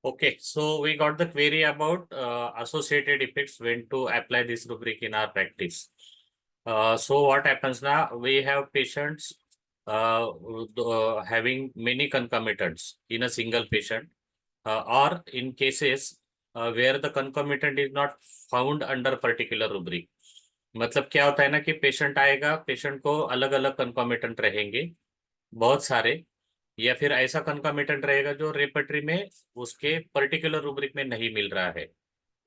Okay, so we got the query about associated effects when to apply this rubric in our practice. So what happens now? We have patients having many concomitants in a single patient, or in cases where the concomitant is not found under particular rubric. मतलब क्या होता है ना कि patient आएगा, patient को अलग अलग कंकॉमिटेंट रहेंगे बहुत सारे, या फिर ऐसा कंकॉमिटेंट रहेगा जो रेपर्टरी में उसके पर्टिकुलर रूब्रिक में नहीं मिल रहा है।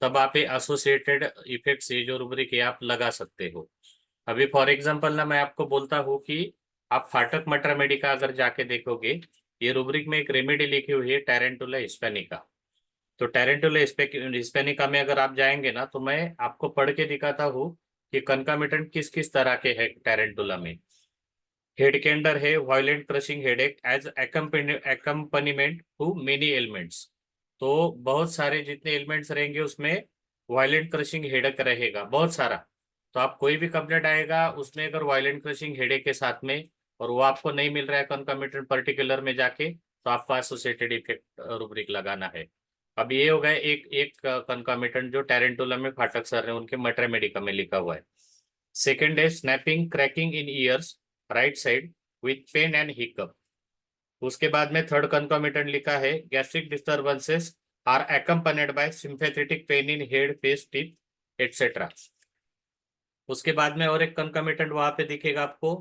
तब आप ये एसोसिएटेड इफेक्ट्स, ये जो रूब्रिक है आप लगा सकते हो। अभी फॉर एग्जांपल ना मैं आपको बोलता हूँ कि आप फाटक मटर मेडिका अगर जाके देखोगे, ये रूब्रिक में एक रेमेडी लिखी हुई है टैरेंटुला हिस्पैनिका। तो टैरेंटुला हिस्पैनिका में अगर आप जाएंगे ना, तो मैं आपको पढ़ के दिखाता हूँ कि कंकॉमिटेंट किस किस तरह के है टैरेंटुला में। हेड के अंदर है violent crushing headache as accompaniment to many elements. तो बहुत सारे जितने एलिमेंट्स रहेंगे उसमें वायलेंट क्रशिंग हेडेक रहेगा बहुत सारा। तो आप कोई भी कंप्लेंट आएगा उसमें अगर वायलेंट क्रशिंग हेडेक के साथ में, और वो आपको नहीं मिल रहा है कंकमिटेंट पर्टिकुलर में जाके, तो आपको एसोसिएटेड इफेक्ट रुब्रिक लगाना है। अब ये हो गया एक एक कंकमिटेंट जो टैरेंटुला में फाटक सर ने उनके मटर मेडिका में लिखा हुआ है। सेकेंड है snapping cracking in ears right side with pain and hiccup. उसके बाद में थर्ड कंकॉमिटेंट लिखा है gastric disturbances are accompanied by sympathetic pain in head face teeth etcetera. उसके बाद में और एक कंकॉमिटेंट वहां पे दिखेगा आपको,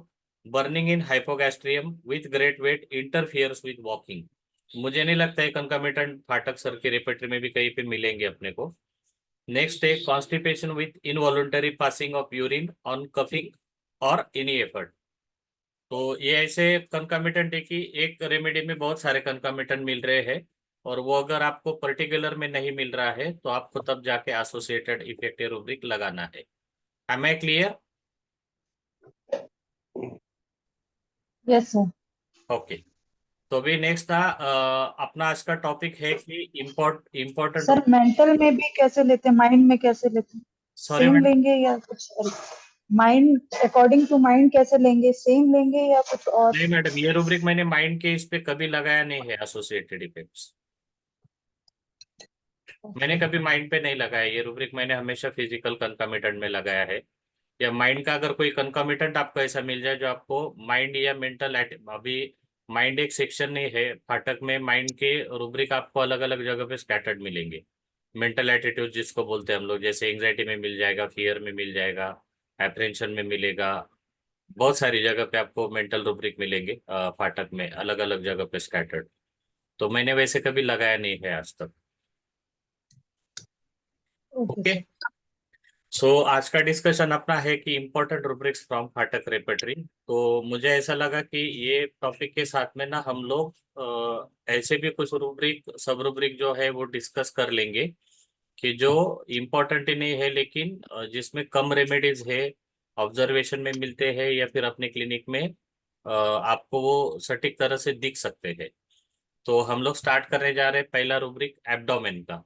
burning in hypogastrium with great weight interferes with walking. मुझे नहीं लगता है कंकॉमिटेंट फाटक सर के रेपेटरी में भी कहीं पे मिलेंगे अपने को। नेक्स्ट है constipation with involuntary passing of urine on coughing और एनी एफर्ट। तो ये ऐसे कंकमिटेंट है कि एक रेमेडी में बहुत सारे कंकमिटेंट मिल रहे हैं, और वो अगर आपको पर्टिकुलर में नहीं मिल रहा है तो आपको तब जाके एसोसिएटेड इफेक्ट रूब्रिक लगाना है। Am I clear? Yes sir. Okay, तो अभी नेक्स्ट था अपना आज का टॉपिक है कि इम्पोर्टेंट। सर मेंटल में भी कैसे लेते हैं, माइंड में कैसे लेते हैं? Sorry same madam. लेंगे या कुछ? माइंड अकॉर्डिंग टू माइंड कैसे लेंगे, सेम लेंगे या कुछ और? नहीं मैडम, ये रूब्रिक मैंने माइंड के इस पे कभी लगाया नहीं है एसोसिएटेड इफेक्ट्स। मैंने कभी माइंड पे नहीं लगाया ये रूब्रिक, मैंने हमेशा फिजिकल कंकमिटेंट में लगाया है। या माइंड का अगर कोई कंकमिटेंट आपको ऐसा मिल जाए जो आपको माइंड या मेंटल, अभी माइंड एक सेक्शन नहीं है फाटक में, माइंड के रूब्रिक आपको अलग अलग जगह पे स्कैटर्ड मिलेंगे। मेंटल एटीट्यूड जिसको बोलते हैं हम लोग, जैसे एंग्जाइटी में मिल जाएगा, फियर में मिल जाएगा, एप्रेंशन में मिलेगा, बहुत सारी जगह पे आपको मेंटल रूब्रिक मिलेंगे फाटक में अलग अलग जगह पे स्कैटर्ड। तो मैंने वैसे कभी लगाया नहीं है आज तक। Okay okay, sir. सो आज का डिस्कशन अपना है कि इम्पोर्टेंट रूब्रिक्स फ्रॉम फाटक रेपर्टरी। तो मुझे ऐसा लगा कि ये टॉपिक के साथ में ना हम लोग ऐसे भी कुछ रूब्रिक सब रूब्रिक जो है वो डिस्कस कर लेंगे कि जो इम्पोर्टेंट ही नहीं है लेकिन जिसमें कम रेमेडीज है, ऑब्जर्वेशन में मिलते हैं या फिर अपने क्लिनिक में आपको वो सटीक तरह से दिख सकते हैं। तो हम लोग स्टार्ट करने जा रहे हैं पहला रूब्रिक एब्डोमेन का।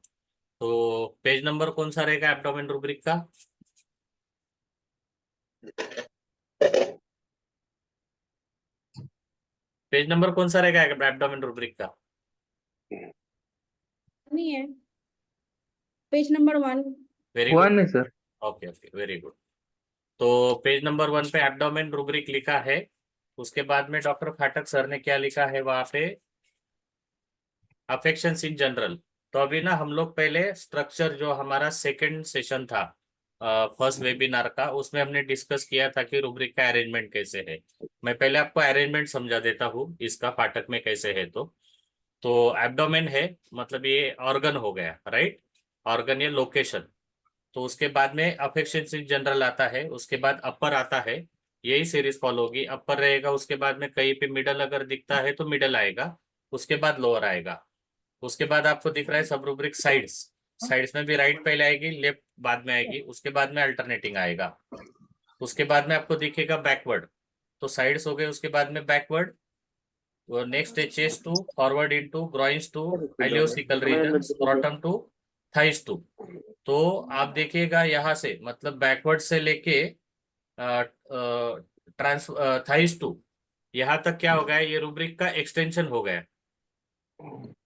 तो पेज नंबर कौन सा रहेगा एब्डोमेन रूब्रिक का? पेज नंबर कौन सा रहेगा एब्डोमेन रूब्रिक का? नहीं है, पेज नंबर 1। Very good. 1 है sir. Okay okay, very good. तो पेज नंबर 1 पे एब्डोमेन रूब्रिक लिखा है। उसके बाद में डॉक्टर फाटक सर ने क्या लिखा है वहां पे, अफेक्शंस इन जनरल। तो अभी ना हम लोग पहले स्ट्रक्चर, जो हमारा सेकंड सेशन था फर्स्ट वेबिनार का, उसमें हमने डिस्कस किया था कि रूब्रिक का अरेंजमेंट कैसे है। मैं पहले आपको अरेंजमेंट समझा देता हूँ इसका फाटक में कैसे है। तो एब्डोमेन है, मतलब ये ऑर्गन हो गया, राइट? ऑर्गन या लोकेशन। तो उसके बाद में अफेक्शन इन जनरल आता है, उसके बाद अपर आता है। यही सीरीज फॉलो होगी, अपर रहेगा, उसके बाद में कहीं पे मिडल अगर दिखता है तो मिडल आएगा, उसके बाद लोअर आएगा। उसके बाद आपको दिख रहा है सब रूब्रिक साइड्स। साइड्स में भी राइट पहले आएगी, लेफ्ट बाद में आएगी, उसके बाद में अल्टरनेटिंग आएगा। उसके बाद में आपको दिखेगा बैकवर्ड। तो साइड्स हो गए, उसके बाद में बैकवर्ड। नेक्स्ट है chest to, forward into, groins to, ileocecal region, scrotum to, thighs to. तो आप देखिएगा यहाँ से, मतलब बैकवर्ड से लेके ट्रांस थाइस टू, यहाँ तक क्या हो गया, ये रूब्रिक का एक्सटेंशन हो गया।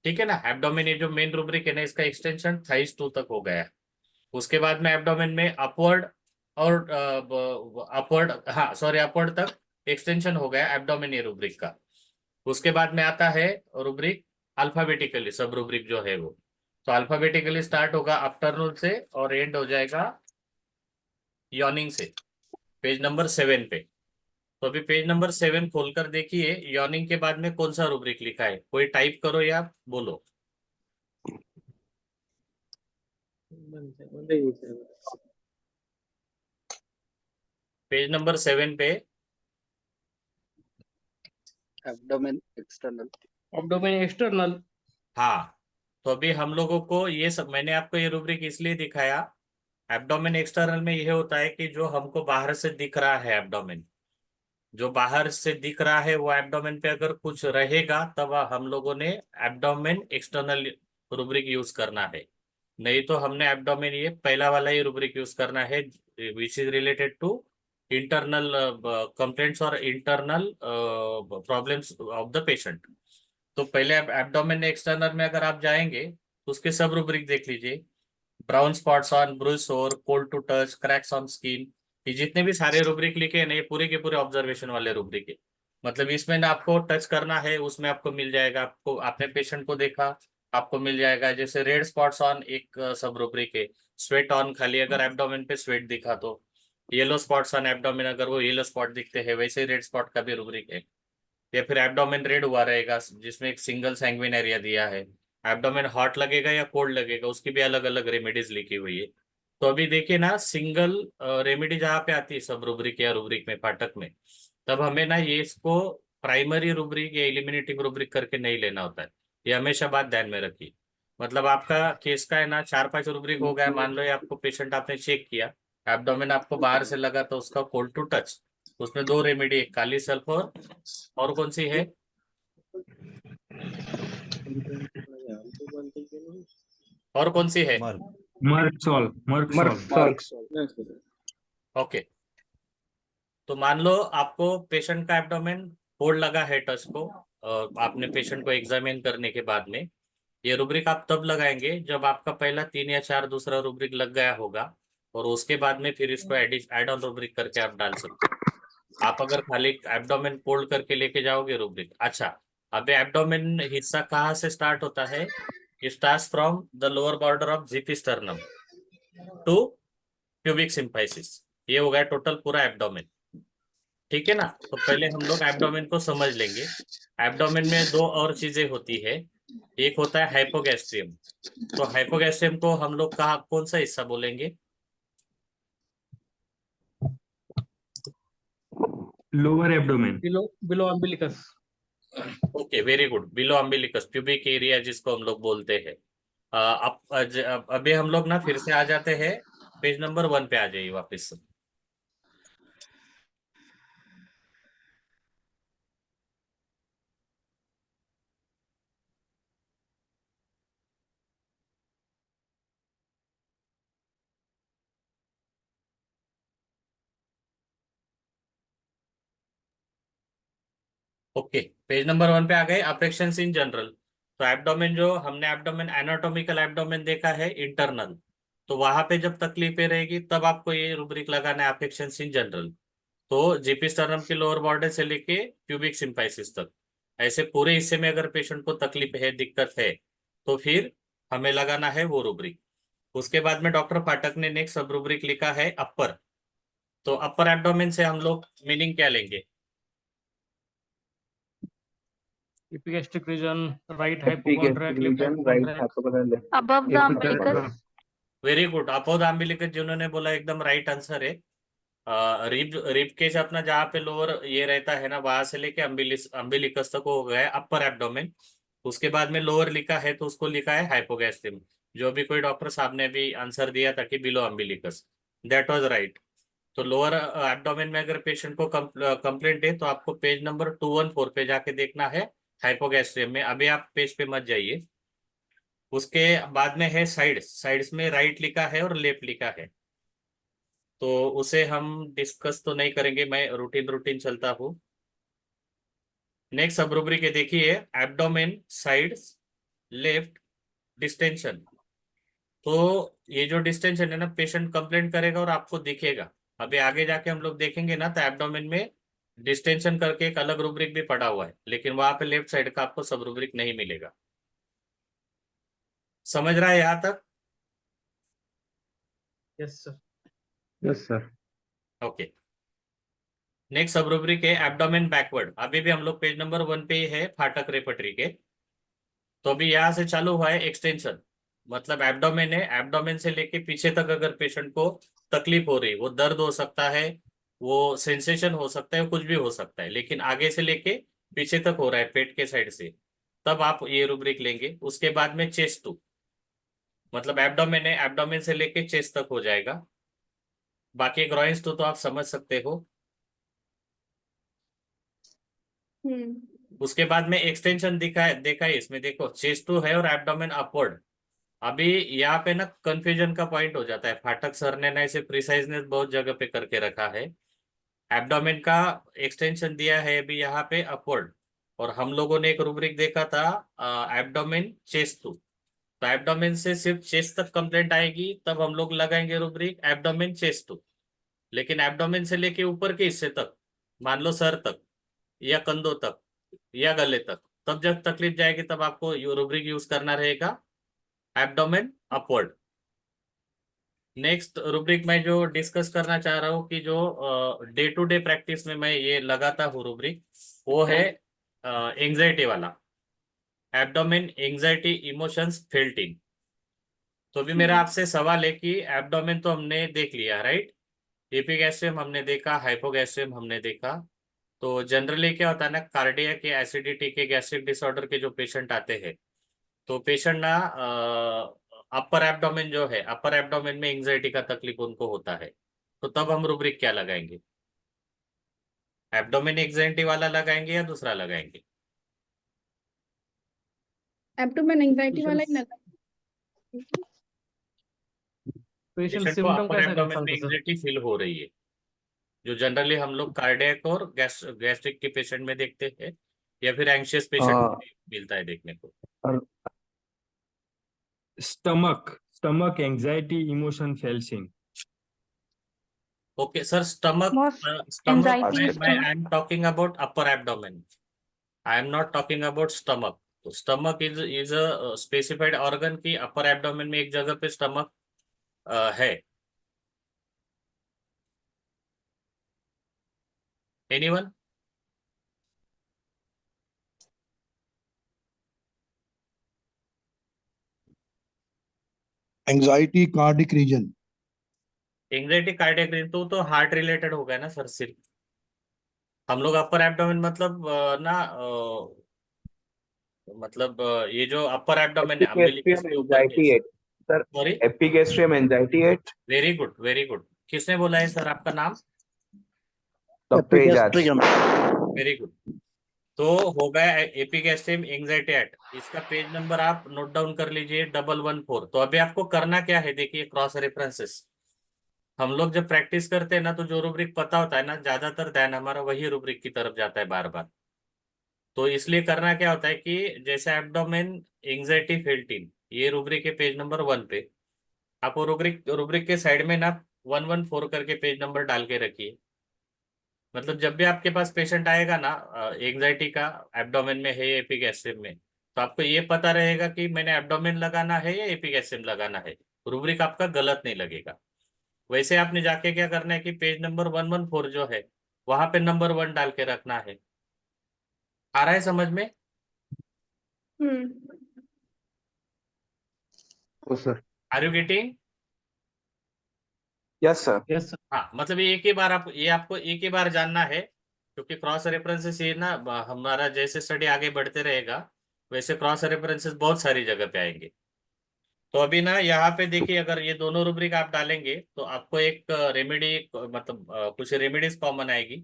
ठीक है ना। एब्डोमेन ये जो मेन रूब्रिक है ना, इसका एक्सटेंशन थाइस 2 तक हो गया है। उसके बाद में एब्डोमेन में अपवर्ड और अपवर्ड, हाँ सॉरी, अपवर्ड तक एक्सटेंशन हो गया एब्डोमेन ये रूब्रिक का। उसके बाद में आता है रूब्रिक अल्फाबेटिकली, सब रूब्रिक जो है वो। तो अल्फाबेटिकली स्टार्ट होगा आफ्टरनून से और एंड हो जाएगा यॉर्निंग से, पेज नंबर 7 पे। तो अभी पेज नंबर 7 खोलकर देखिए, यॉर्निंग के बाद में कौन सा रूब्रिक लिखा है, कोई टाइप करो या बोलो। पेज नंबर 7 पे एब्डोमेन एक्सटर्नल। Abdomen external. हाँ। तो अभी हम लोगों को ये सब, मैंने आपको ये रूब्रिक इसलिए दिखाया, एब्डोमेन एक्सटर्नल में यह होता है कि जो हमको बाहर से दिख रहा है एब्डोमेन, जो बाहर से दिख रहा है वो एब्डोमेन पे अगर कुछ रहेगा तब हम लोगों ने एब्डोमेन एक्सटर्नल रूब्रिक यूज करना है। नहीं तो हमने एब्डोमेन ये पहला वाला ही रूब्रिक यूज करना है, which is related to internal complaints और internal problems of the patient. तो पहले एब्डोमेन एक्सटर्नल में अगर आप जाएंगे तो उसके सब रूब्रिक देख लीजिए। ब्राउन स्पॉट्स ऑन ब्रूस और cold to touch, cracks on skin, ये जितने भी सारे रूब्रिक लिखे हैं ना, ये पूरे के पूरे ऑब्जर्वेशन वाले रूब्रिक है। मतलब इसमें ना आपको टच करना है, उसमें आपको मिल जाएगा, आपको आपने पेशेंट को देखा आपको मिल जाएगा। जैसे रेड स्पॉट्स ऑन एक सब रूब्रिक है, स्वेट ऑन खाली अगर एब्डोमेन पे स्वेट दिखा तो, येलो स्पॉट्स ऑन एब्डोमेन अगर वो येलो स्पॉट दिखते हैं, वैसे ही रेड स्पॉट का भी रूब्रिक है। या फिर एब्डोमेन रेड हुआ रहेगा जिसमें एक सिंगल सैंग्विन एरिया दिया है, एब्डोमेन हॉट लगेगा या कोल्ड लगेगा, उसकी भी अलग अलग रेमेडीज लिखी हुई है। तो अभी देखिए ना, सिंगल रेमेडी जहाँ पे आती है सब रूब्रिक या रूब्रिक में पाठक में, तब हमें ना ये इसको प्राइमरी रूब्रिक या एलिमिनेटिंग रूब्रिक करके नहीं लेना होता है। ये हमेशा बात ध्यान में रखिए। मतलब आपका केस का है ना 4-5 रूब्रिक हो गया, मान लो ये आपको पेशेंट आपने चेक किया, एब्डोमेन आपको बाहर से लगा तो उसका कोल्ड टू टच, उसमें 2 रेमेडी, एक काली सल्फर और कौन सी है, और कौन सी है, मर्क मर्क सॉल्व। ओके। तो मान लो आपको पेशेंट का एब्डोमेन कोल्ड लगा है टच को, आपने पेशेंट को एग्जामिन करने के बाद में, ये रूब्रिक आप तब लगाएंगे जब आपका पहला 3 या 4 दूसरा रूब्रिक लग गया होगा, और उसके बाद में फिर इसको एड ऑन रूब्रिक करके आप डाल सकते हो। आप अगर खाली एब्डोमेन कोल्ड करके लेके जाओगे रूब्रिक, अच्छा, अब एब्डोमेन हिस्सा कहाँ से स्टार्ट होता है, it starts from the lower border of zyphisternum to pubic symphysis। ये हो गया टोटल पूरा एब्डोमेन। ठीक है ना। तो पहले हम लोग एब्डोमेन को समझ लेंगे। एब्डोमेन में 2 और चीजें होती है, एक होता है हाइपोगैस्ट्रियम। तो हाइपोगैस्ट्रियम को हम लोग कहा कौन सा हिस्सा बोलेंगे, lower abdomen. Below below umbilicus. Okay very good, below umbilicus, pubic area जिसको हम लोग बोलते हैं। अभी हम लोग ना फिर से आ जाते हैं, पेज नंबर 1 पे आ जाइए वापस। ओके, पेज नंबर 1 पे आ गए, अफेक्शंस इन जनरल। तो एब्डोमेन जो हमने एब्डोमेन एनाटॉमिकल एब्डोमेन देखा है इंटरनल, तो वहां पे जब तकलीफें रहेगी तब आपको ये रूब्रिक लगाना है, अफेक्शंस इन जनरल। तो जीपीस्टर्नम के लोअर बॉर्डर से लेके प्यूबिक सिम्फाइसिस तक, ऐसे पूरे हिस्से में अगर पेशेंट को तकलीफ है, दिक्कत है, तो फिर हमें लगाना है वो रूब्रिक। उसके बाद में डॉक्टर पाठक ने नेक्स्ट सब रूब्रिक लिखा है अपर। तो अपर एब्डोमेन से हम लोग मीनिंग क्या लेंगे, epigastric region, right hypochondriac, left hypochondriac. above the umbilicus, very good, above umbilicus जिन्होंने बोला एकदम राइट आंसर है। रिब रिब केज अपना जहाँ पे लोअर ये रहता है ना, वहां से लेके अम्बिलिकस तक हो गया है अपर एब्डोमेन। उसके बाद में लोअर लिखा है तो उसको लिखा है हाइपोगैस्ट्रियम, जो भी कोई डॉक्टर साहब ने भी आंसर दिया था कि below umbilicus, that was right. तो लोअर एब्डोमेन में अगर पेशेंट को कंप्लेंट है तो आपको पेज नंबर 214 पे जाके देखना है हाइपोगैस्ट्रियम में। अभी आप पेज पे मत जाइए। उसके बाद में है साइड्स, साइड्स में राइट लिखा है और लेफ्ट लिखा है, तो उसे हम डिस्कस तो नहीं करेंगे, मैं रूटीन रूटीन चलता हूँ। नेक्स्ट सब रूब्रिक है, देखिए एब्डोमेन साइड्स लेफ्ट डिस्टेंशन। तो ये जो डिस्टेंशन है ना, पेशेंट कंप्लेंट करेगा और आपको दिखेगा। अभी आगे जाके हम लोग देखेंगे ना, तो एब्डोमेन में डिस्टेंशन करके एक अलग रूब्रिक भी पड़ा हुआ है, लेकिन वहां पे लेफ्ट साइड का आपको सब रूब्रिक नहीं मिलेगा। समझ रहा है यहाँ तक? Yes, sir. Yes, sir. Okay. Next सब रूब्रिक है एब्डोमेन बैकवर्ड। अभी भी हम लोग पेज नंबर 1 पे ही है, फाटक रेपटरी के। तो अभी यहाँ से चालू हुआ है एक्सटेंशन, मतलब एब्डोमेन है, एब्डोमेन से लेके पीछे तक अगर पेशेंट को तकलीफ हो रही, वो दर्द हो सकता है, वो सेंसेशन हो सकता है, कुछ भी हो सकता है, लेकिन आगे से लेके पीछे तक हो रहा है पेट के साइड से, तब आप ये रूब्रिक लेंगे। उसके बाद में चेस्ट टू, मतलब एब्डोमेन है, एब्डोमेन से लेके चेस्ट तक हो जाएगा। बाकी ग्रॉइंस तो आप समझ सकते हो। उसके बाद में एक्सटेंशन देखा है इसमें, देखो चेस्ट टू है और एब्डोमेन अपवर्ड। अभी यहाँ पे ना कंफ्यूजन का पॉइंट हो जाता है, फाटक सर ने ना इसे प्रिसाइजनेस बहुत जगह पे करके रखा है। एब्डोमेन का एक्सटेंशन दिया है अभी यहाँ पे अपवर्ड, और हम लोगों ने एक रूब्रिक देखा था एब्डोमेन चेस्ट टू। तो एब्डोमेन से सिर्फ चेस्ट तक कंप्लेंट आएगी, तब हम लोग लगाएंगे रूब्रिक एब्डोमेन चेस्ट टू। लेकिन एब्डोमेन से लेके ऊपर के हिस्से तक, मान लो सर तक या कंधों तक या गले तक, तब जब तकलीफ जाएगी तब आपको रूब्रिक यूज करना रहेगा एब्डोमेन अपवर्ड। नेक्स्ट रूब्रिक मैं जो डिस्कस करना चाह रहा हूँ कि जो डे टू डे प्रैक्टिस में मैं ये लगाता हूँ रूब्रिक, वो है एंजाइटी वाला, abdomen anxiety emotions felt in. तो भी मेरा आपसे सवाल है कि एब्डोमेन तो हमने देख लिया, राइट? एपिगैस्ट्रियम हमने देखा, हाइपोगैस्ट्रियम हमने देखा। तो जनरली क्या होता है ना, कार्डियक के, एसिडिटी के, गैस्ट्रिक डिसऑर्डर के जो पेशेंट आते हैं, तो पेशेंट ना अपर एब्डोमेन जो है, अपर एब्डोमेन में एंजाइटी का तकलीफ उनको होता है, तो तब हम रूब्रिक क्या लगाएंगे? एब्डोमेन एंजाइटी वाला लगाएंगे या दूसरा लगाएंगे? एब्डोमेन एंजाइटी वाला ही लगा। पेशेंट पेशेंट को सिम्टम अपर कैसा एब्डोमेन कहता में है सर? एंजाइटी फील हो रही है, जो जनरली हम लोग कार्डियक और गैस्ट्रिक के पेशेंट में देखते हैं, या फिर एंशियस पेशेंट में भी मिलता है देखने को। Stomach anxiety emotion fails in. Okay sir, stomach, Most stomach anxiety मैं stomach. I am talking about upper abdomen, I am not talking about stomach. तो stomach is a specified organ की upper abdomen में एक जगह पे stomach है। Anyone? Anxiety cardiac region. Anxiety cardiac तो heart related हो गया ना सर सिर्फ। हम लोग अपर एब्डोमेन मतलब मतलब ये जो अपर एब्डोमेन है अम्बिलिकस एपिगैस्ट्रियम के ऊपर के, anxiety 8 sir. Sorry, epigastrium anxiety 8 very good very good. किसने बोला है सर आपका नाम? Doctor Ejaz. Epigastrium. Very good. तो हो गया एपिगैस्ट्रियम एंजाइटी एट, इसका पेज नंबर आप नोट डाउन कर लीजिए 114। तो अभी आपको करना क्या है, देखिए क्रॉस रेफरेंसेस। हम लोग जब प्रैक्टिस करते हैं ना, तो जो रूब्रिक पता होता है ना, ज्यादातर ध्यान हमारा वही रूब्रिक की तरफ जाता है बार बार। तो इसलिए करना क्या होता है कि जैसे एब्डोमेन एंजाइटी फेल्टिन, ये रूब्रिक है पेज नंबर 1 पे, आप वो रूब्रिक रूब्रिक के साइड में ना 114 करके पेज नंबर डाल के रखिए। मतलब जब भी आपके पास पेशेंट आएगा ना एंजाइटी का, एब्डोमेन में है या एपिगैस्ट्रियम में, तो आपको ये पता रहेगा कि मैंने एब्डोमेन लगाना है या एपिगैस्ट्रियम लगाना है, रूब्रिक आपका गलत नहीं लगेगा। वैसे आपने जाके क्या करना है कि पेज नंबर 114 जो है, वहां पे नंबर 1 डाल के रखना है। आ रहा है समझ में? Oh sir. Are you getting? Yes sir. Yes sir. हाँ, मतलब ये एक ही बार ये आपको एक ही बार जानना है, क्योंकि क्रॉस रेफरेंसेस ये ना हमारा जैसे स्टडी आगे बढ़ते रहेगा, वैसे क्रॉस रेफरेंसेस बहुत सारी जगह पे आएंगे। तो अभी ना यहाँ पे देखिए, अगर ये दोनों रूब्रिक आप डालेंगे तो आपको एक रेमेडी, मतलब कुछ रेमेडीज कॉमन आएगी।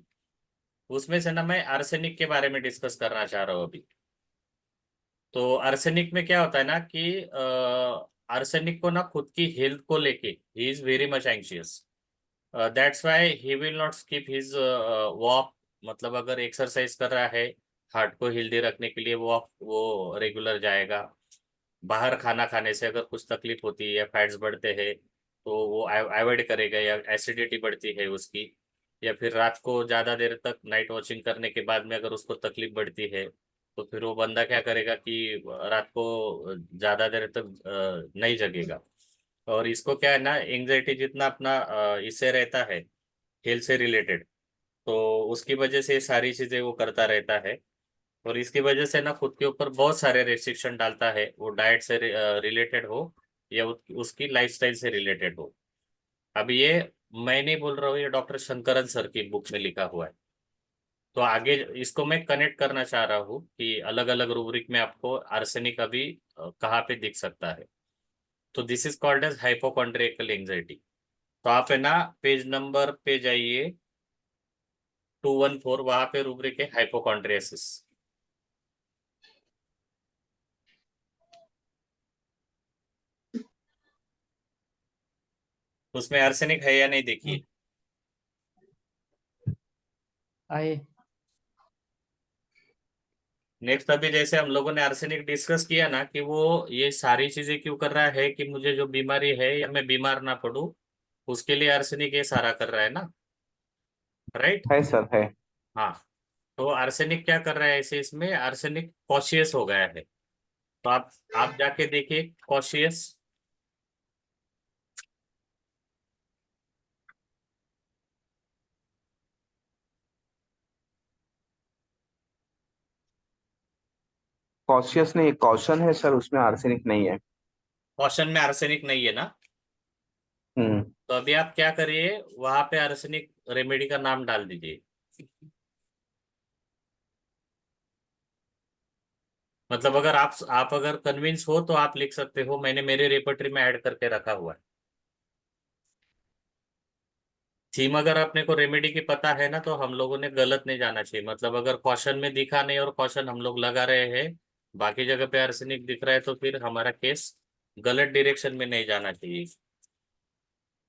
उसमें से ना मैं आर्सेनिक के बारे में डिस्कस करना चाह रहा हूँ अभी। तो आर्सेनिक में क्या होता है ना कि आर्सेनिक को ना खुद की हेल्थ को लेके he is very much anxious, that's why he will not skip his walk. मतलब अगर एक्सरसाइज कर रहा है, हार्ट को हेल्दी रखने के लिए वॉक वो रेगुलर जाएगा। बाहर खाना खाने से अगर कुछ तकलीफ होती है या फैट्स बढ़ते हैं तो वो अवॉइड करेगा, या एसिडिटी बढ़ती है उसकी, या फिर रात को ज़्यादा देर तक नाइट वॉचिंग करने के बाद में अगर उसको तकलीफ बढ़ती है तो फिर वो बंदा क्या करेगा कि रात को ज़्यादा देर तक नहीं जगेगा। और इसको क्या है ना, एंग्जाइटी जितना अपना इससे रहता है, हेल्थ से रिलेटेड, तो उसकी वजह से ये सारी चीज़ें वो करता रहता है। और इसकी वजह से ना खुद के ऊपर बहुत सारे रेस्ट्रिक्शन डालता है, वो डाइट से रिलेटेड हो या उसकी लाइफस्टाइल से रिलेटेड हो। अब ये मैं नहीं बोल रहा हूँ, ये डॉक्टर शंकरन सर की बुक में लिखा हुआ है। तो आगे इसको मैं कनेक्ट करना चाह रहा हूँ कि अलग अलग रूब्रिक में आपको आर्सेनिक अभी कहाँ पे दिख सकता है। तो this is called as hypochondriacal anxiety. तो आप है ना पेज नंबर पे जाइए 214, वहां पे रूब्रिक है हाइपोकॉन्ड्रियासिस। उसमें आर्सेनिक है या नहीं देखिए। आए नेक्स्ट अभी जैसे हम लोगों ने आर्सेनिक डिस्कस किया ना कि वो ये सारी चीजें क्यों कर रहा है कि मुझे जो बीमारी है या मैं बीमार ना पड़ूं, उसके लिए आर्सेनिक ये सारा कर रहा है ना, राइट। है सर, है। हाँ, तो आर्सेनिक क्या कर रहा है ऐसे, इसमें आर्सेनिक कॉशियस हो गया है। तो आप जाके देखिए कॉशियस। कॉशियस नहीं, कॉशन है सर, उसमें आर्सेनिक नहीं है। कॉशन में आर्सेनिक नहीं है ना। हम्म। तो अभी आप क्या करिए, वहां पे आर्सेनिक रेमेडी का नाम डाल दीजिए। मतलब अगर आप अगर कन्विंस हो तो आप लिख सकते हो, मैंने मेरे रेपर्टरी में ऐड करके रखा हुआ है। थीम अगर अपने को रेमेडी की पता है ना, तो हम लोगों ने गलत नहीं जाना चाहिए। मतलब अगर क्वेश्चन में दिखा नहीं और क्वेश्चन हम लोग लगा रहे हैं, बाकी जगह पे आर्सेनिक दिख रहा है, तो फिर हमारा केस गलत डायरेक्शन में नहीं जाना चाहिए।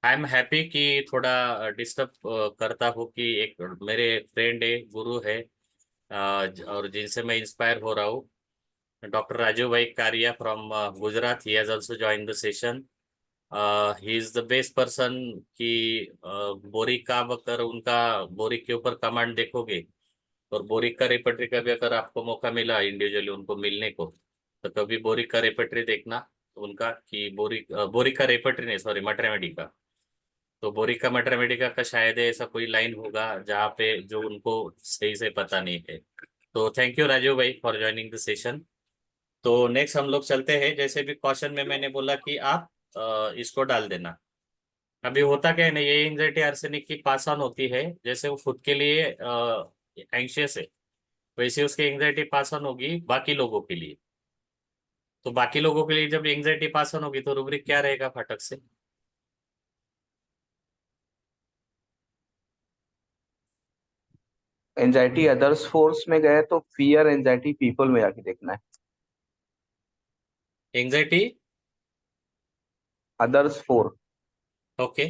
आई एम हैप्पी कि थोड़ा डिस्टर्ब करता हूँ कि एक मेरे फ्रेंड है, गुरु है, और जिनसे मैं इंस्पायर हो रहा हूँ, डॉक्टर राजीव भाई कारिया from Gujarat. He has also join the session. He is the best person कि बोरिक का अगर उनका बोरिक के ऊपर कमांड देखोगे, और बोरिक का रेपर्टरी का भी अगर आपको मौका मिला इंडिविजुअली उनको मिलने को, तो कभी बोरिक का रेपर्टरी देखना उनका, कि बोरिक का रेपर्टरी नहीं, सॉरी, मटरेमेडी का। तो बोरिक का मटरेमेडी का शायद ऐसा कोई लाइन होगा जहाँ पे जो उनको सही से पता नहीं है। तो थैंक यू राजीव भाई फॉर ज्वाइनिंग द सेशन। तो नेक्स्ट हम लोग चलते हैं, जैसे भी क्वेश्चन में मैंने बोला कि आप इसको डाल देना। अभी होता क्या है ना, ये एंजाइटी आर्सेनिक की पास ऑन होती है, जैसे वो खुद के लिए एंशियस है, वैसे उसकी एंजाइटी पास ऑन होगी बाकी लोगों के लिए। तो बाकी लोगों के लिए जब एंजाइटी पास ऑन होगी तो रूब्रिक क्या रहेगा फटक से। एंजाइटी अदर्स फोर्स में गए तो फियर एंजाइटी पीपल में जाके देखना है। एंजाइटी अदर्स फोर ओके,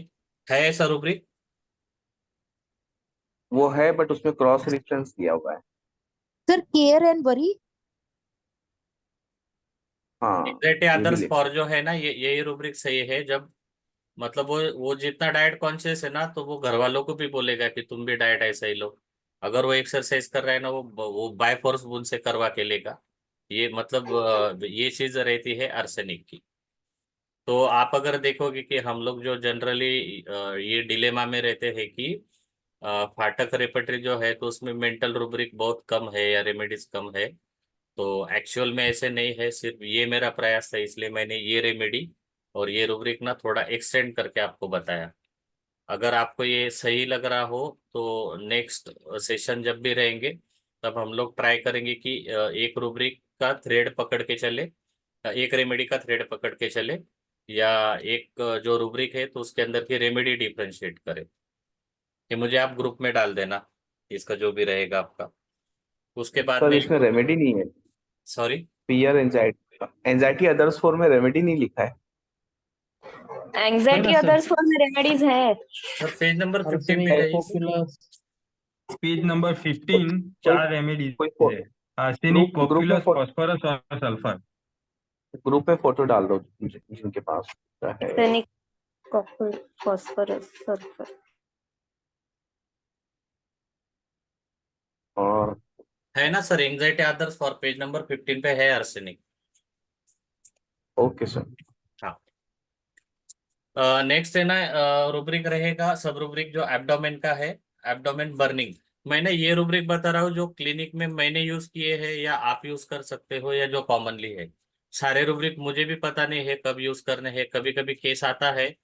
है ऐसा रूब्रिक। वो है, बट उसमें क्रॉस रेफरेंस दिया हुआ है। Sir care and worry. हाँ, एंजाइटी ये भी अदर्स लिखा फॉर है। जो है ना, ये यही रूब्रिक सही है। जब मतलब वो जितना डाइट कॉन्शियस है ना, तो वो घर वालों को भी बोलेगा कि तुम भी डाइट ऐसा ही लो। अगर वो एक्सरसाइज कर रहा है ना, वो बाय फोर्स उनसे करवा के लेगा। ये मतलब ये चीज रहती है आर्सेनिक की। तो आप अगर देखोगे कि हम लोग जो जनरली ये डिलेमा में रहते हैं कि फाटक रेपर्टरी जो है तो उसमें मेंटल रूब्रिक बहुत कम है या रेमेडीज कम है। तो एक्चुअल में ऐसे नहीं है, सिर्फ ये मेरा प्रयास था, इसलिए मैंने ये रेमेडी और ये रूब्रिक ना थोड़ा एक्सटेंड करके आपको बताया। अगर आपको ये सही लग रहा हो तो नेक्स्ट सेशन जब भी रहेंगे, तब हम लोग ट्राई करेंगे कि एक रूब्रिक का थ्रेड पकड़ के चले, एक रेमेडी का थ्रेड पकड़ के चले, या एक जो रूब्रिक है तो उसके अंदर की रेमेडी डिफ्रेंशिएट करें। ये मुझे आप ग्रुप में डाल देना, इसका जो भी रहेगा आपका। उसके बाद सर, में, इसमें रेमेडी नहीं है। Sorry, fear anxiety, anxiety others four में रेमेडी नहीं लिखा है। एंजाइटी सर अदर्स फॉर में रेमेडीज है। सर पेज नंबर 15 आर्सेनिक पे जाइए। पॉपुलस। पेज नंबर 15, कोई 4 रेमेडीज कोई है। आर्सेनिक, ग्रुप में पॉपुलस, फास्फोरस और सल्फर। ग्रुप में फोटो डाल दो जिनके पास है। Arsenic, copper, phosphorus, sulfur. और है ना sir, anxiety others for page number 15 पे है आर्सेनिक। Okay sir. हाँ, नेक्स्ट है ना, रूब्रिक रहेगा, सब रूब्रिक जो एब्डोमेन का है, एब्डोमेन बर्निंग। मैंने ये रूब्रिक बता रहा हूँ जो क्लिनिक में मैंने यूज किए हैं या आप यूज कर सकते हो या जो कॉमनली है। सारे रूब्रिक मुझे भी पता नहीं है कब यूज करने हैं, कभी कभी केस आता है,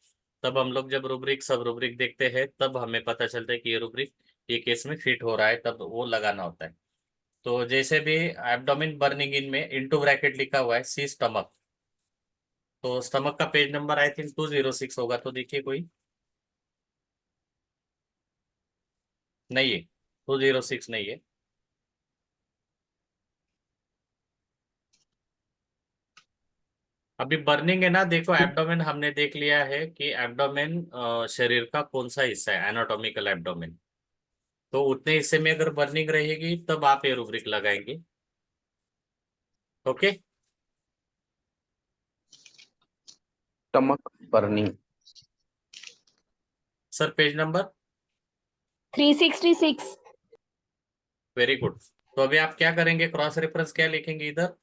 तब हम लोग जब रूब्रिक सब रूब्रिक देखते हैं तब हमें पता चलता है कि ये रूब्रिक ये केस में फिट हो रहा है, तब वो लगाना होता है। तो जैसे भी एब्डोमेन बर्निंग इन में इंटू ब्रैकेट लिखा हुआ है सी स्टमक, तो स्टमक का पेज नंबर आई थिंक 206 होगा, तो देखिए कोई नहीं है, 206 नहीं है। अभी बर्निंग है ना, देखो एब्डोमेन हमने देख लिया है कि एब्डोमेन शरीर का कौन सा हिस्सा है, एनाटॉमिकल एब्डोमेन। तो उतने हिस्से में अगर बर्निंग रहेगी तब आप ये रूब्रिक लगाएंगे। Okay, stomach burning. Sir page number 366. Very good. तो अभी आप क्या करेंगे, क्रॉस रेफरेंस क्या लिखेंगे इधर,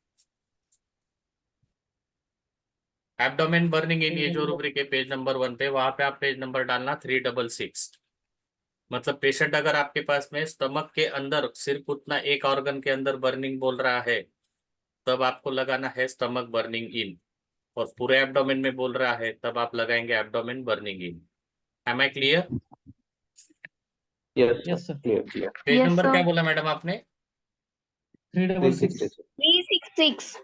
एब्डोमेन बर्निंग इन, ये जो रूब्रिक है पेज नंबर 1 पे, वहां पे आप पेज नंबर डालना 366। मतलब पेशेंट अगर आपके पास में स्टमक के अंदर सिर्फ उतना एक ऑर्गन के अंदर बर्निंग बोल रहा है, तब आपको लगाना है स्टमक बर्निंग इन। और पूरे एब्डोमेन में बोल रहा है तब आप लगाएंगे abdomen burning in. Am I clear? Yes Yes, sir. Clear clear. Page Yes, number sir. क्या बोला मैडम आपने? 366. 366.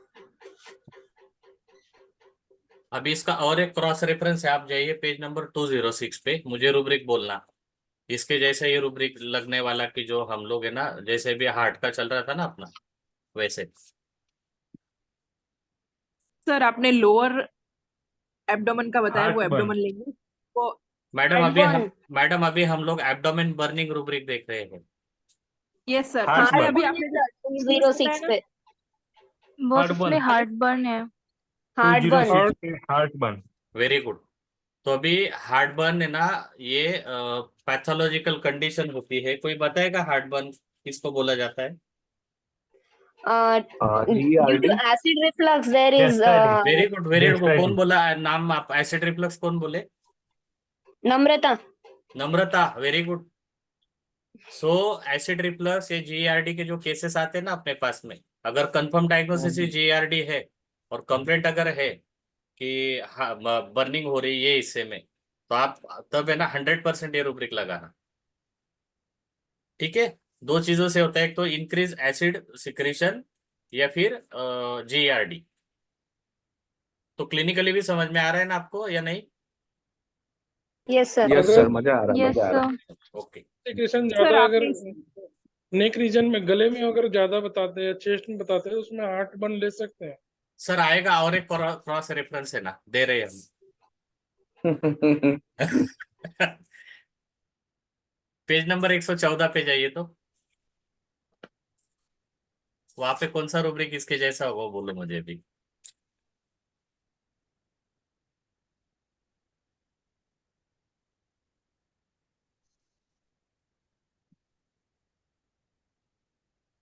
अभी इसका और एक क्रॉस रेफरेंस है, आप जाइए पेज नंबर 206 पे, मुझे रूब्रिक बोलना इसके जैसे, ये रूब्रिक लगने वाला कि जो हम लोग है ना, जैसे भी हार्ट का चल रहा था ना अपना, वैसे। सर आपने लोअर एब्डोमेन का बताया, वो Heartburn. एब्डोमेन लेंगे वो। Heartburn. मैडम अभी हम लोग एब्डोमेन बर्निंग रूब्रिक देख रहे हैं। Yes sir, Heartburn. उसमें अभी Heartburn आपने है सर 206 पे। बॉस उसमें Heartburn. हार्टबर्न है। 206 हार्टबर्न। पे heartburn. Very good. तो अभी हार्टबर्न है ना, ये पैथोलॉजिकल कंडीशन होती है, कोई बताएगा हार्टबर्न किसको बोला जाता है? Due to acid reflux, there is Gastritis. Very good very good. कौन Gastritis. बोला नाम, आप एसिड रिफ्लक्स कौन बोले? Namrata. Namrata, very good. So acid reflux ये जीआरडी के जो केसेस आते हैं ना अपने पास में, अगर कंफर्म डायग्नोसिस जीआरडी है और कंप्लेंट अगर है कि बर्निंग हो रही है ये हिस्से में, तो आप तब है ना 100% ये रूब्रिक लगाना। ठीक है, दो चीजों से होता है, एक तो इंक्रीज एसिड सिक्रेशन या फिर जीआरडी। तो क्लिनिकली भी समझ में आ रहा है ना आपको या नहीं? Yes sir. यस सर, मजा आ रहा है मजा आ रहा है। ओके, सिक्रेशन सर ज्यादा अगर आपने नेक रीजन में, गले में अगर ज्यादा बताते हैं, चेस्ट में बताते हैं, उसमें हार्ट बर्न ले सकते हैं। सर आएगा, और एक क्रॉस रेफरेंस है ना, दे रहे हैं हम। पेज नंबर 114 पे जाइए, तो वहां पे कौन सा रूब्रिक इसके जैसा होगा बोलो मुझे भी।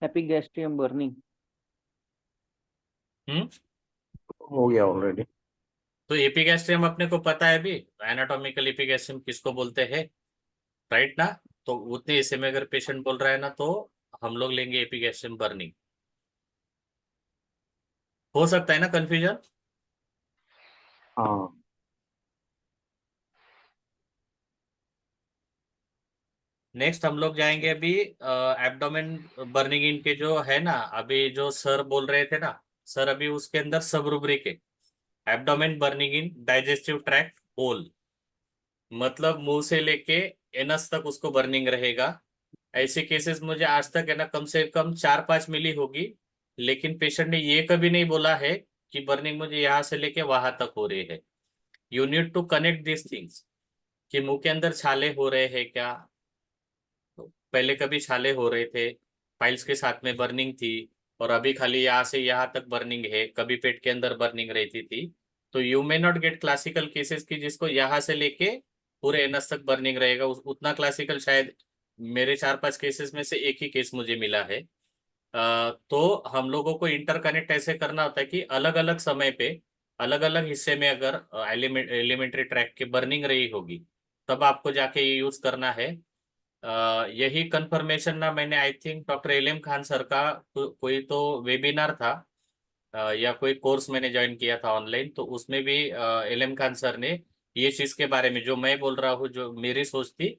Epigastrium burning. हो गया ऑलरेडी। तो एपिगैस्ट्रियम अपने को पता है, भी एनाटॉमिकल एपिगैस्ट्रियम किसको बोलते हैं, राइट ना? तो उतने हिस्से में अगर पेशेंट बोल रहा है ना, तो हम लोग लेंगे एपिगैस्ट्रियम बर्निंग। हो सकता है ना कंफ्यूजन? हाँ नेक्स्ट हम लोग जाएंगे अभी एब्डोमेन बर्निंग इन के जो है ना, अभी जो सर बोल रहे थे ना, सर अभी उसके अंदर सब रूब्रिक है। Abdomen burning in digestive tract whole, मतलब मुंह से लेके एनस तक उसको बर्निंग रहेगा। ऐसे केसेस मुझे आज तक है ना कम से कम 4-5 मिली होगी, लेकिन पेशेंट ने ये कभी नहीं बोला है कि बर्निंग मुझे यहाँ से लेके वहां तक हो रही है। You need to connect this things, कि मुंह के अंदर छाले हो रहे हैं क्या, तो पहले कभी छाले हो रहे थे, फाइल्स के साथ में बर्निंग थी, और अभी खाली यहाँ से यहाँ तक बर्निंग है, कभी पेट के अंदर बर्निंग रहती थी, तो you may not gate classical cases की जिसको यहाँ से लेके पूरे एनस तक बर्निंग रहेगा। उतना क्लासिकल शायद मेरे 4-5 केसेस में से एक ही केस मुझे मिला है। तो हम लोगों को इंटरकनेक्ट ऐसे करना होता है कि अलग अलग समय पे अलग अलग हिस्से में अगर एलिमेंट्री ट्रैक की बर्निंग रही होगी तब आपको जाके ये यूज करना है। यही कंफर्मेशन ना मैंने I think doctor LM. Khan sir का कोई तो वेबिनार था या कोई कोर्स मैंने ज्वाइन किया था ऑनलाइन, तो उसमें भी एल.एम. खान सर ने ये चीज के बारे में जो मैं बोल रहा हूँ, जो मेरी सोच थी,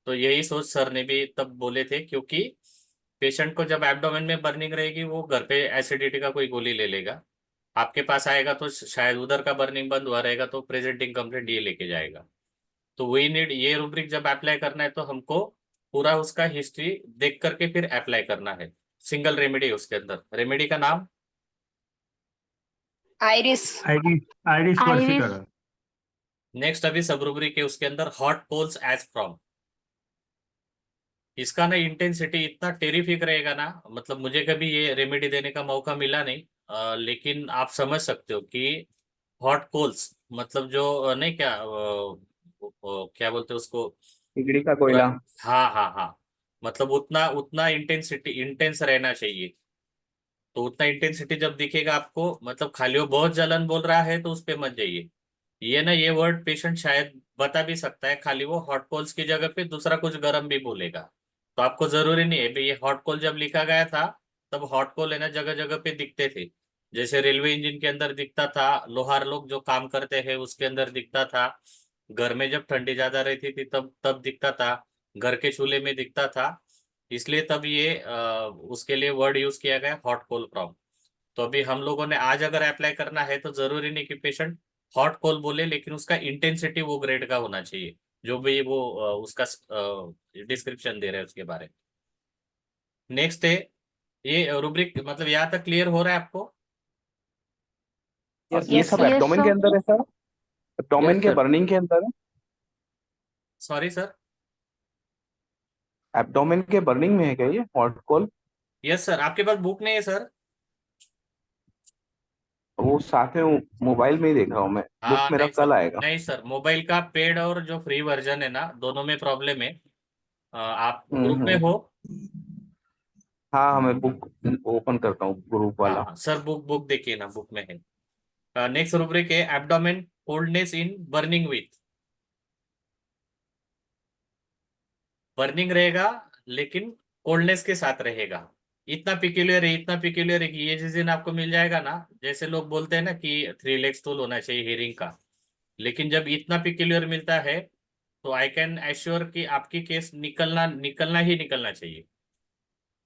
तो यही सोच सर ने भी तब बोले थे। क्योंकि पेशेंट को जब एब्डोमेन में बर्निंग रहेगी वो घर पे एसिडिटी का कोई गोली ले लेगा, आपके पास आएगा तो शायद उधर का बर्निंग बंद हुआ रहेगा तो प्रेजेंटिंग कंप्लेंट ये लेके जाएगा। तो वी नीड ये रूब्रिक जब अप्लाई करना है तो हमको पूरा उसका हिस्ट्री देख करके फिर अप्लाई करना है। सिंगल रेमेडी उसके अंदर, रेमेडी का नाम आइरिस। आइरिस पर्सिटर। नेक्स्ट अभी सब रूब्रिक है उसके अंदर हॉट कोल्स एज फ्रॉम। इसका ना इंटेंसिटी इतना टेरिफिक रहेगा ना, मतलब मुझे कभी ये रेमेडी देने का मौका मिला नहीं, लेकिन आप समझ सकते हो कि हॉट कोल्स मतलब जो नहीं क्या क्या बोलते हैं उसको, बिजली का कोयला। हाँ हाँ हाँ, मतलब उतना उतना इंटेंसिटी इंटेंस रहना चाहिए। तो उतना इंटेंसिटी जब दिखेगा आपको, मतलब खाली वो बहुत जलन बोल रहा है तो उस पे मत जाइए। ये ना ये वर्ड पेशेंट शायद बता भी सकता है, खाली वो हॉट कॉल्स की जगह पे दूसरा कुछ गर्म भी बोलेगा। तो आपको जरूरी नहीं है भाई, ये हॉट कॉल जब लिखा गया था तब हॉट कॉल है ना जगह जगह पे दिखते थे। जैसे रेलवे इंजन के अंदर दिखता था, लोहार लोग जो काम करते हैं उसके अंदर दिखता था, घर में जब ठंडी ज्यादा रहती थी तब तब दिखता था, घर के चूल्हे में दिखता था। इसलिए तब ये उसके लिए वर्ड यूज किया गया हॉट कोल प्रॉम। तो अभी हम लोगों ने आज अगर अप्लाई करना है तो जरूरी नहीं कि पेशेंट हॉट कोल बोले, लेकिन उसका इंटेंसिटी वो ग्रेड का होना चाहिए जो भी वो उसका डिस्क्रिप्शन दे रहे हैं उसके बारे में। नेक्स्ट है ये रूब्रिक, मतलब यहाँ तक क्लियर हो रहा है आपको? ये सब एब्डोमेन के अंदर है सर? एब्डोमेन के sir. बर्निंग के अंदर है? Sorry sir. एब्डोमेन के बर्निंग में है क्या ये हॉट कॉल? यस सर, आपके पास बुक नहीं है सर? वो साथ में मोबाइल में ही देख रहा हूँ मैं, बुक हाँ मेरा नहीं सर, कल आएगा। नहीं सर, मोबाइल का पेड और जो फ्री वर्जन है ना दोनों में प्रॉब्लम है। आप ग्रुप में हो? हाँ मैं बुक ओपन करता हूँ ग्रुप वाला। हाँ सर, बुक देखिए ना, बुक में है। नेक्स्ट रूब्रिक है abdomen coldness in burning with. Burning रहेगा लेकिन कोल्डनेस के साथ रहेगा। इतना पिक्यूलियर है, इतना पिक्यूलियर है कि ये जिस दिन आपको मिल जाएगा ना, जैसे लोग बोलते हैं ना कि 3 लेग स्टूल होना चाहिए हियरिंग का, लेकिन जब इतना पिक्यूलियर मिलता है तो आई कैन एश्योर कि आपकी केस निकलना निकलना ही निकलना चाहिए।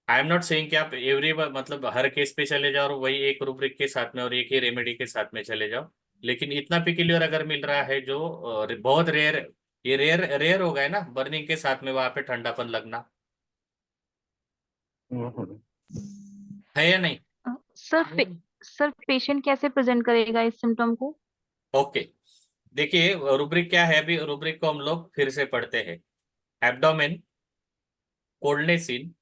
आई एम नॉट सेइंग कि आप एवरी मतलब हर केस पे चले जाओ और वही एक रूब्रिक के साथ में और एक ही रेमेडी के साथ में चले जाओ, लेकिन इतना पिक्यूलियर अगर मिल रहा है जो बहुत रेयर, ये रेयर रेयर हो गया ना बर्निंग के साथ में वहां पे ठंडापन लगना, है या नहीं? सर पेशेंट कैसे प्रेजेंट करेगा इस सिम्टम को? ओके, देखिए रूब्रिक क्या है, अभी रूब्रिक को हम लोग फिर से पढ़ते हैं। एब्डोमेन कोल्डनेस इन,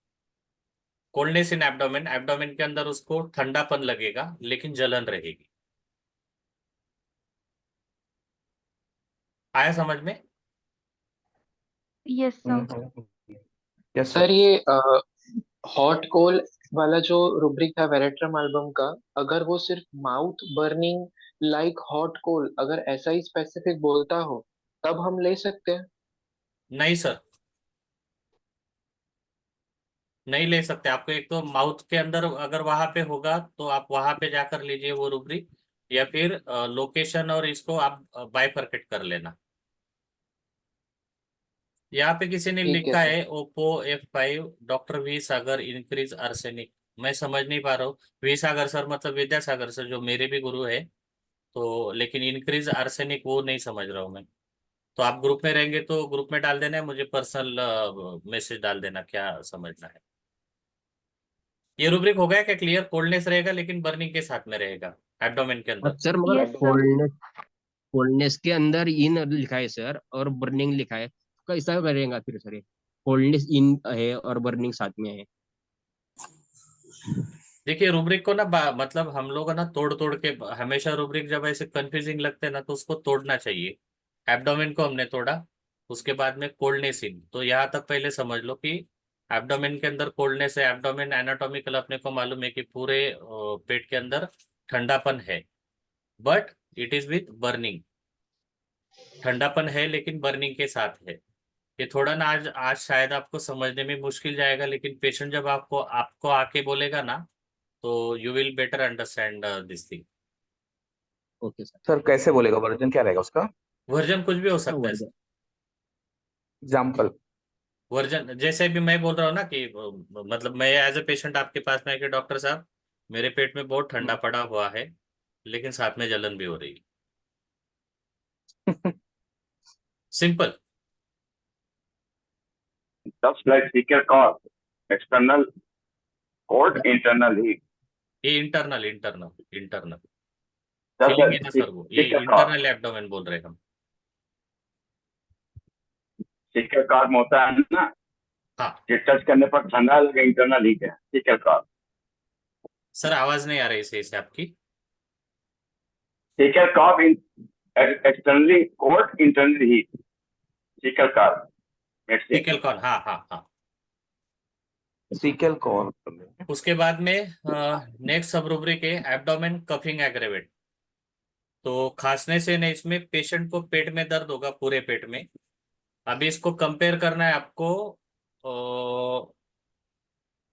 कोल्डनेस इन एब्डोमेन, एब्डोमेन के अंदर उसको ठंडापन लगेगा लेकिन जलन रहेगी। आया समझ में? Yes sir. यस सर ये हॉट कोल वाला जो रुब्रिक था वेरेट्रम एल्बम का, अगर वो सिर्फ माउथ बर्निंग लाइक हॉट कोल अगर ऐसा ही स्पेसिफिक बोलता हो तब हम ले सकते हैं? नहीं सर, नहीं ले सकते। आपको एक तो माउथ के अंदर अगर वहां पे होगा तो आप वहां पे जाकर लीजिए वो रूब्रिक, या फिर लोकेशन और इसको आप बाइफरकेट कर लेना। यहाँ पे किसी ने ठीक है लिखा सर। है ओप्पो F5 डॉक्टर वी सागर इंक्रीज आर्सेनिक। मैं समझ नहीं पा रहा हूँ, वी सागर सर मतलब विद्यासागर सर जो मेरे भी गुरु है, तो लेकिन इंक्रीज आर्सेनिक वो नहीं समझ रहा हूँ मैं। तो आप ग्रुप में रहेंगे तो ग्रुप में डाल देना है, मुझे पर्सनल मैसेज डाल देना क्या समझना है। ये रूब्रिक हो गया क्या क्लियर? कोल्डनेस रहेगा लेकिन बर्निंग के साथ में रहेगा एब्डोमेन के अंदर। सर मगर Yes, sir. कोल्डनेस के अंदर इन लिखा है सर और बर्निंग लिखा है, कैसा करेगा फिर सर? ये कोल्डनेस इन है और बर्निंग साथ में है। देखिए रूब्रिक को ना मतलब हम लोग ना तोड़ तोड़ के, हमेशा रूब्रिक जब ऐसे कंफ्यूजिंग लगते हैं ना तो उसको तोड़ना चाहिए। एब्डोमेन को हमने तोड़ा, उसके बाद में कोल्डनेस इन, तो यहाँ तक पहले समझ लो कि एब्डोमेन के अंदर कोल्डनेस है। एब्डोमेन एनाटॉमिकल अपने को मालूम है कि पूरे पेट के अंदर ठंडापन है, but it is with burning. ठंडापन है लेकिन बर्निंग के साथ है। ये थोड़ा ना आज आज शायद आपको समझने में मुश्किल जाएगा, लेकिन पेशेंट जब आपको आपको आके बोलेगा ना तो you will better understand this thing. Okay sir. Sir कैसे बोलेगा, वर्जन क्या रहेगा उसका? वर्जन कुछ भी हो हाँ, सकता है। वर्जन। एग्जाम्पल। वर्जन जैसे भी मैं बोल रहा हूँ ना कि मतलब मैं एज ए पेशेंट आपके पास में आके, डॉक्टर साहब मेरे पेट में बहुत ठंडा पड़ा हुआ है लेकिन साथ में जलन भी हो रही है। Simple. Just like secret cause, external cold, internal heat. ये internal internal internal Just feeling है like ना सर, वो ये secret cause. इंटरनल एब्डोमेन बोल रहे हैं हम। Secret cause में होता है ना हाँ कि टच करने पर ठंडा लगे, इंटरनल हीट है secret cause. सर, आवाज नहीं आ रही सही से आपकी। Secret cause in externally cold, internally heat. Secret cause. That's it. Fecal call, हाँ हाँ हाँ। Sequel call. उसके बाद में नेक्स्ट सब रूब्रिक है एब्डोमेन कफिंग एग्रेवेट। तो खांसने से नहीं, इसमें पेशेंट को पेट में दर्द होगा, पूरे पेट में। अभी इसको कंपेयर करना है आपको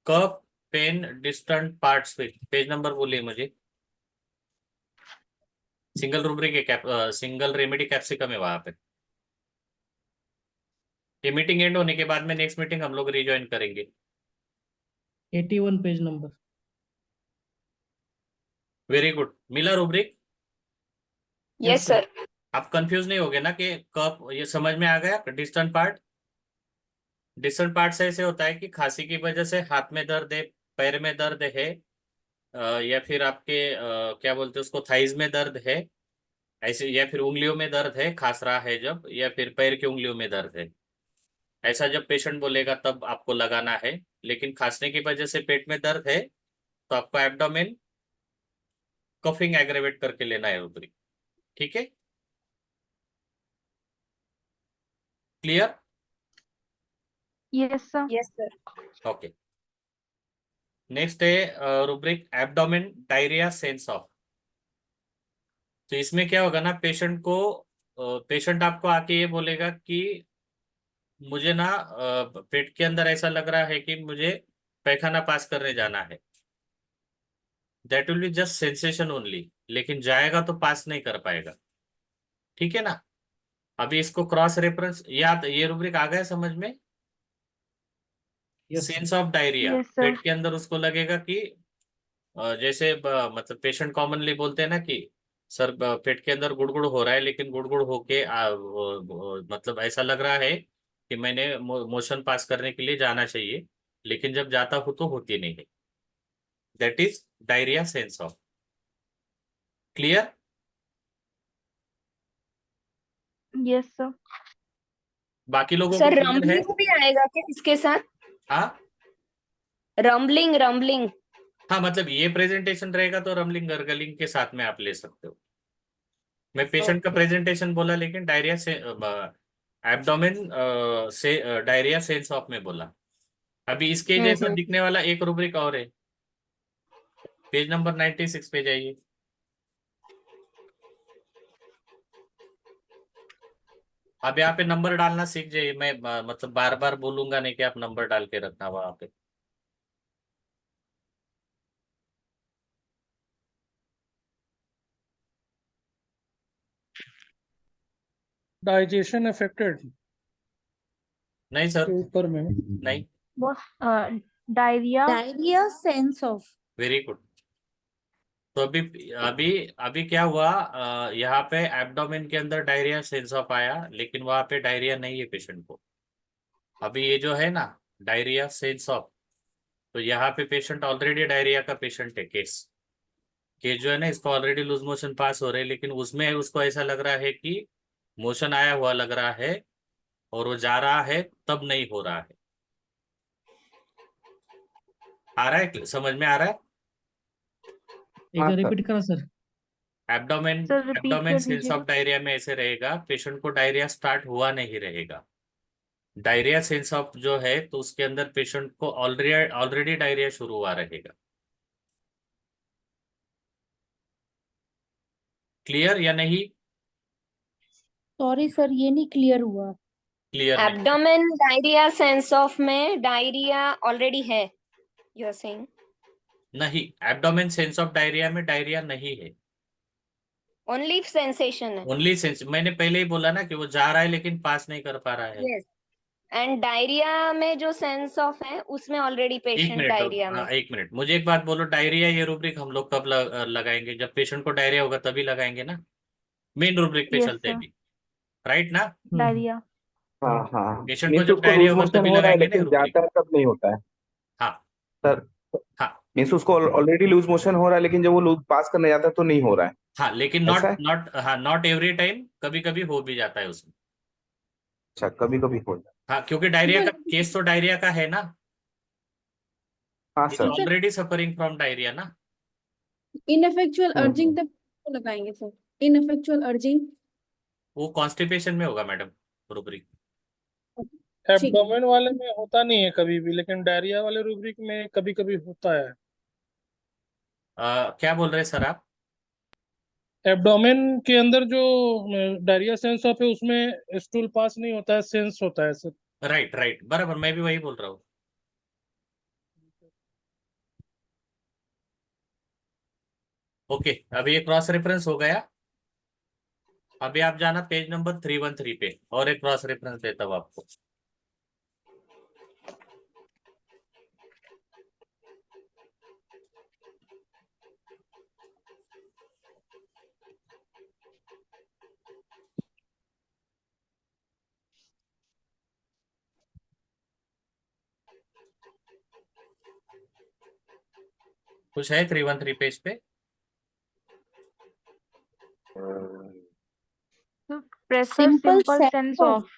कफ पेन डिस्टेंट पार्ट्स पे। पेज नंबर बोलिए मुझे। सिंगल रूब्रिक है, सिंगल रेमेडी कैप्सिकम है वहां पे। ये मीटिंग एंड होने के बाद में नेक्स्ट मीटिंग हम लोग रिज्वाइन करेंगे। 81 पेज नंबर। वेरी गुड, मिला रूब्रिक? Yes sir. आप कंफ्यूज नहीं होगे ना कि कब ये समझ में आ गया? डिस्टेंट पार्ट, डिस्टेंट पार्ट से ऐसे होता है कि खांसी की वजह से हाथ में दर्द है, पैर में दर्द है, या फिर आपके क्या बोलते हैं उसको, थाइज में दर्द है ऐसे, या फिर उंगलियों में दर्द है खांस रहा है जब, या फिर पैर की उंगलियों में दर्द है। ऐसा जब पेशेंट बोलेगा तब आपको लगाना है। लेकिन खांसने की वजह से पेट में दर्द है तो आपको एब्डोमेन कफिंग एग्रेवेट करके लेना है रूब्रिक। ठीक है, clear? Yes sir. Yes sir. Okay, next है rubric abdomen diarrhoea sense of. तो इसमें क्या होगा ना, पेशेंट को पेशेंट आपको आके ये बोलेगा कि मुझे ना पेट के अंदर ऐसा लग रहा है कि मुझे पैखाना पास करने जाना है। That will be just sensation only, लेकिन जाएगा तो पास नहीं कर पाएगा। ठीक है ना? अभी इसको क्रॉस रेफरेंस, याद ये रूब्रिक आ गया समझ में? Yes sense of diarrhoea, Yes, sir. पेट के अंदर उसको लगेगा कि जैसे मतलब पेशेंट कॉमनली बोलते हैं ना कि सर पेट के अंदर गुड़गुड़ हो रहा है, लेकिन गुड़गुड़ होके मतलब ऐसा लग रहा है कि मैंने मोशन पास करने के लिए जाना चाहिए, लेकिन जब जाता हूं तो होती नहीं है। That is diarrhoea sense of. Clear? Yes, sir. बाकी लोगों को सर क्लियर है? रंबलिंग भी आएगा क्या इसके साथ? हाँ रंबलिंग रंबलिंग। हाँ, मतलब ये प्रेजेंटेशन रहेगा तो रमलिंग गर्गलिंग के साथ में आप ले सकते हो। मैं पेशेंट का प्रेजेंटेशन बोला, लेकिन डायरिया से एब्डोमेन से डायरिया सेंस ऑफ में बोला। अभी इसके जैसा दिखने वाला एक रूब्रिक और है, पेज नंबर 96 पे जाइए। अब यहाँ पे नंबर डालना सीख जाइए। मैं मतलब बार बार बोलूंगा नहीं कि आप नंबर डाल के रखना वहां पे। डाइजेशन अफेक्टेड नहीं सर, के ऊपर में। नहीं। वो diarrhoea Diarrhea sense of. Very good. तो अभी अभी अभी क्या हुआ, यहाँ पे एब्डोमेन के अंदर डायरिया सेंस ऑफ आया, लेकिन वहां पे डायरिया नहीं है पेशेंट को। अभी ये जो है ना डायरिया सेंस ऑफ, तो यहाँ पे पेशेंट ऑलरेडी डायरिया का पेशेंट है। केस जो है ना, इसको ऑलरेडी लूज मोशन पास हो रहे हैं, लेकिन उसमें उसको ऐसा लग रहा है कि मोशन आया हुआ लग रहा है और वो जा रहा है तब नहीं हो रहा है। आ रहा है, समझ में आ रहा है? एक हाँ बार सर। रिपीट करा sir. Abdomen sir repeat abdomen कर सेंस दीजिएगा। ऑफ डायरिया में ऐसे रहेगा, पेशेंट को डायरिया स्टार्ट हुआ नहीं रहेगा। डायरिया सेंस ऑफ जो है तो उसके अंदर पेशेंट को ऑलरेडी डायरिया शुरू हुआ रहेगा। क्लियर या नहीं? सॉरी सर, ये नहीं क्लियर हुआ। क्लियर नहीं? एब्डोमेन डायरिया सेंस ऑफ में डायरिया ऑलरेडी है, यू आर सेइंग? नहीं, एब्डोमेन सेंस ऑफ डायरिया में डायरिया नहीं है, ओनली सेंसेशन है। Only sense. मैंने पहले ही बोला ना कि वो जा रहा है लेकिन पास नहीं कर पा रहा है। यस, एंड डायरिया में जो सेंस ऑफ है उसमें ऑलरेडी एक पेशेंट मिनट, डायरिया में। हाँ एक मिनट, मुझे एक बात बोलो, डायरिया ये रूब्रिक हम लोग कब लगाएंगे? जब पेशेंट को डायरिया होगा तभी लगाएंगे ना, मेन रूब्रिक पे यस चलते हैं सर, अभी, राइट ना? डायरिया। हाँ हाँ, पेशेंट को मीन्स जब उसको डायरिया लूज होगा मोशन तभी हो रहा है लगाएंगे ना लेकिन रूब्रिक। जाता है तब नहीं होता है हाँ सर। हाँ मीन्स उसको ऑलरेडी लूज मोशन हो रहा है लेकिन जब वो लूज पास करने जाता है तो नहीं हो रहा है, हाँ, लेकिन ऐसा है? नॉट एवरी टाइम, कभी कभी हो भी जाता है उसमें। अच्छा, कभी कभी हो जाता हाँ, क्योंकि डायरिया का केस तो डायरिया का है ना, है। हाँ is sir. Already suffering from diarrhoea ना। इनफेक्चुअल हम्म। अर्जिंग तब को लगाएंगे सर, इनफेक्चुअल अर्जिंग। वो कॉन्स्टिपेशन में होगा मैडम रूब्रिक। ठीक है। एब्डोमेन वाले में होता नहीं है कभी भी, लेकिन डायरिया वाले रूब्रिक में कभी कभी होता है। क्या बोल रहे हैं सर आप? एब्डोमेन के अंदर जो डायरिया सेंस ऑफ है उसमें स्टूल पास नहीं होता है, सेंस होता है सर। राइट राइट, बराबर, मैं भी वही बोल रहा हूँ। ओके, अभी ये क्रॉस रेफरेंस हो गया। अभी आप जाना पेज नंबर 313 पे, और एक क्रॉस रेफरेंस देता हूँ आपको। कुछ है 313 पेज पे? Pressure simple simple sense of.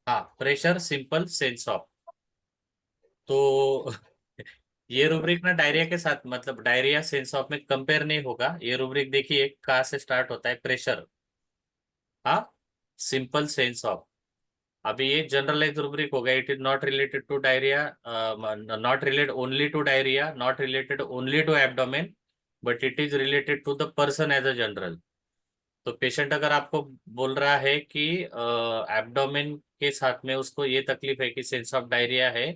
हाँ, प्रेशर सिंपल सेंस ऑफ। तो ये रूब्रिक ना डायरिया के साथ, मतलब डायरिया सेंस ऑफ में कंपेयर नहीं होगा। ये रूब्रिक देखिए कहाँ से स्टार्ट होता है, प्रेशर, हाँ, सिंपल सेंस ऑफ। अभी ये जनरलाइज रूब्रिक हो गया। It is not related to diarrhoea, not related only to diarrhoea, not related only to abdomen, but it is related to the person as a general. तो patient अगर आपको बोल रहा है कि एब्डोमेन के साथ में उसको ये तकलीफ है कि सेंस ऑफ डायरिया है,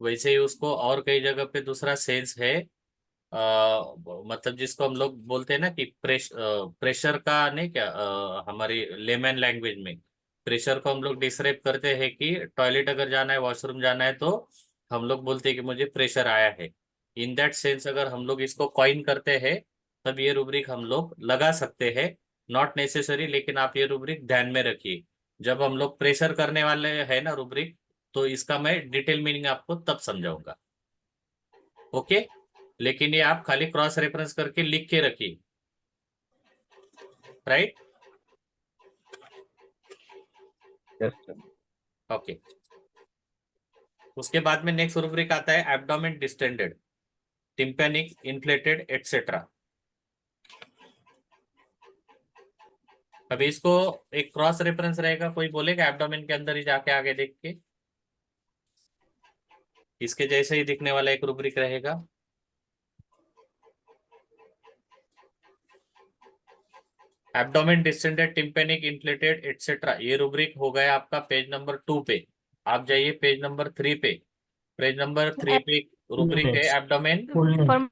वैसे ही उसको और कई जगह पे दूसरा सेंस है, मतलब जिसको हम लोग बोलते हैं ना कि प्रेशर का नहीं क्या, हमारी लेमन लैंग्वेज में प्रेशर को हम लोग डिस्क्राइब करते हैं कि टॉयलेट अगर जाना है, वॉशरूम जाना है, तो हम लोग बोलते हैं कि मुझे प्रेशर आया है। इन दैट सेंस अगर हम लोग इसको कॉइन करते हैं तब ये रूब्रिक हम लोग लगा सकते हैं, नॉट नेसेसरी, लेकिन आप ये रूब्रिक ध्यान में रखिए। जब हम लोग प्रेशर करने वाले हैं ना रूब्रिक, तो इसका मैं डिटेल मीनिंग आपको तब समझाऊंगा, ओके? लेकिन ये आप खाली क्रॉस रेफरेंस करके लिख के रखिए, राइट? Yes sir. ओके। उसके बाद में नेक्स्ट रूब्रिक आता है abdomen distended, tympanic, inflated, etcetera. अभी इसको एक क्रॉस रेफरेंस रहेगा, कोई बोलेगा एब्डोमेन के अंदर ही जाके आगे देख के, इसके जैसे ही दिखने वाला एक रूब्रिक रहेगा। Abdomen distended, tympanic, inflated, etcetera, ये रूब्रिक हो गया आपका पेज नंबर 2 पे। आप जाइए पेज नंबर 3 पे। पेज नंबर 3 पे रूब्रिक है एब्डोमेन